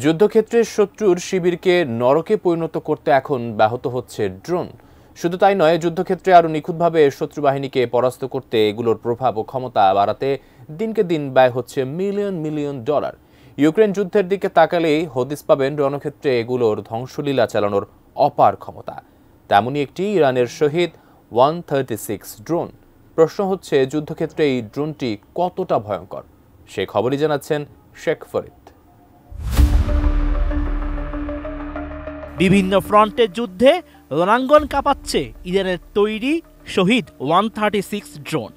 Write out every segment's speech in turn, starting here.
যুদ্ধক্ষেত্রে শত্রুর শিবিরকে নরকে পরিণত করতে এখন ব্যাহত হচ্ছে ড্রোন। শুধু তাই নয়, যুদ্ধক্ষেত্রে আরও নিখুঁতভাবে শত্রু বাহিনীকে পরাস্ত করতে এগুলোর প্রভাব ও ক্ষমতা বাড়াতে দিনকে দিন ব্যয় হচ্ছে মিলিয়ন মিলিয়ন ডলার। ইউক্রেন যুদ্ধের দিকে তাকালেই হদিস পাবেন রণক্ষেত্রে এগুলোর ধ্বংসলীলা চালানোর অপার ক্ষমতা। তেমনই একটি ইরানের শহীদ 136 ড্রোন। প্রশ্ন হচ্ছে, যুদ্ধক্ষেত্রে এই ড্রোনটি কতটা ভয়ঙ্কর? সে খবরই জানাচ্ছেন শেখ ফরিদ। বিভিন্ন ফ্রন্টের যুদ্ধে রণাঙ্গন কাঁপাচ্ছে ইরানের তৈরি শহীদ 136 ড্রোন।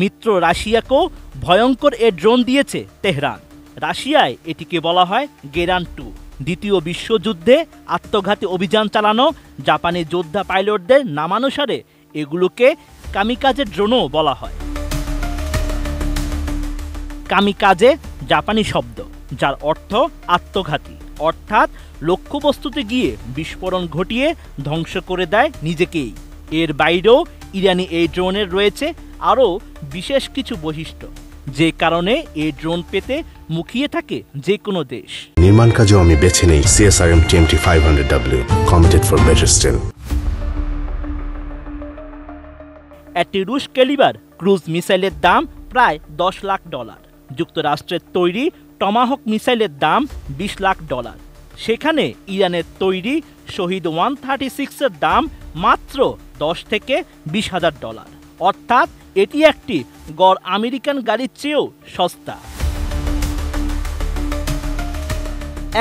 মিত্র রাশিয়াকেও ভয়ঙ্কর এ ড্রোন দিয়েছে তেহরান। রাশিয়ায় এটিকে বলা হয় গেরান 2। দ্বিতীয় বিশ্বযুদ্ধে আত্মঘাতী অভিযান চালানো জাপানি যোদ্ধা পাইলটদের নামানুসারে এগুলোকে কামিকাজে ড্রোনও বলা হয়। কামিকাজে জাপানি শব্দ, যার অর্থ আত্মঘাতী, অর্থাৎ লক্ষ্যবস্তুতে গিয়ে বিস্ফোরণ ঘটিয়ে ধ্বংস করে দেয় নিজেকেই। এর বাইরেও ইরানি এই ড্রোনের রয়েছে আরও বিশেষ কিছু বৈশিষ্ট্য, যে কারণে এই ড্রোন পেতে মুখিয়ে থাকে যে কোনো দেশ। নির্মাণ কাজেও আমি বেছে নেই CSRM TMT 500W, committed for better still। একটি রুশ ক্যালিবার ক্রুজ মিসাইলের দাম প্রায় $10 লাখ। যুক্তরাষ্ট্রের তৈরি টমাহক মিসাইলের দাম $20 লাখ। সেখানে ইরানের তৈরি শহীদ 136-এর দাম মাত্র $10 থেকে $20,000, অর্থাৎ এটি একটি গড় আমেরিকান গাড়ির চেয়েও সস্তা।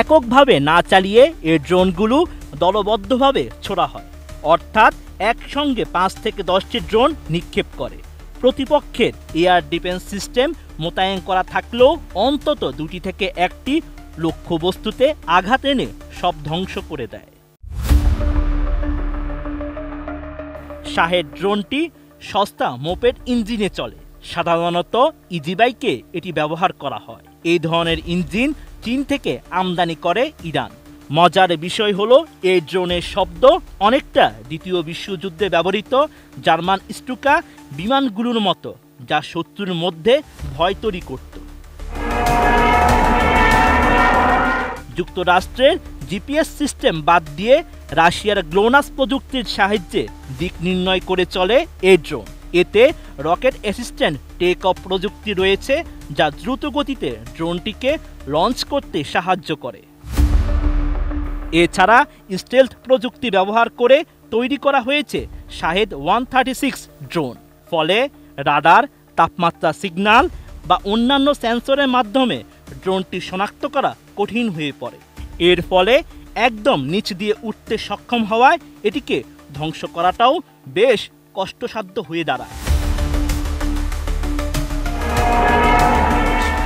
এককভাবে না চালিয়ে এই ড্রোনগুলো দলবদ্ধভাবে ছোড়া হয়, অর্থাৎ একসঙ্গে 5 থেকে 10টি ড্রোন নিক্ষেপ করে। প্রতিপক্ষের এয়ার ডিফেন্স সিস্টেম মোতায়েন করা থাকলেও অন্তত 2টি থেকে 1টি লক্ষ্যবস্তুতে আঘাত এনে সব ধ্বংস করে দেয়। শাহেদ ড্রোনটি সস্তা মোপেড ইঞ্জিনে চলে। সাধারণত ইজি বাইকে এটি ব্যবহার করা হয়। এই ধরনের ইঞ্জিন চীন থেকে আমদানি করে ইরান। মজার বিষয় হলো, এই ড্রোনের শব্দ অনেকটা দ্বিতীয় বিশ্বযুদ্ধে ব্যবহৃত জার্মান স্টুকা বিমানগুলোর মতো, যা শত্রুর মধ্যে ভয় তৈরি করত। যুক্তরাষ্ট্রের জিপিএস সিস্টেম বাদ দিয়ে রাশিয়ার গ্লোনাস প্রযুক্তির সাহায্যে দিক নির্ণয় করে চলে এই ড্রোন। এতে রকেট অ্যাসিস্ট্যান্ট টেক অফ প্রযুক্তি রয়েছে, যা দ্রুত গতিতে ড্রোনটিকে লঞ্চ করতে সাহায্য করে। এছাড়া স্টেলথ প্রযুক্তি ব্যবহার করে তৈরি করা হয়েছে শাহেদ 136 ড্রোন। ফলে রাডার, তাপমাত্রা সিগন্যাল বা অন্যান্য সেন্সরের মাধ্যমে ড্রোনটি শনাক্ত করা কঠিন হয়ে পড়ে। এর ফলে একদম নিচ দিয়ে উঠতে সক্ষম হওয়ায় এটিকে ধ্বংস করাটাও বেশ কষ্টসাধ্য হয়ে দাঁড়ায়।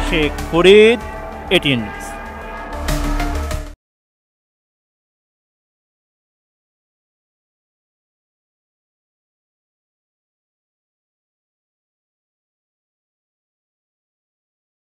শেখ ফরিদ, ATN।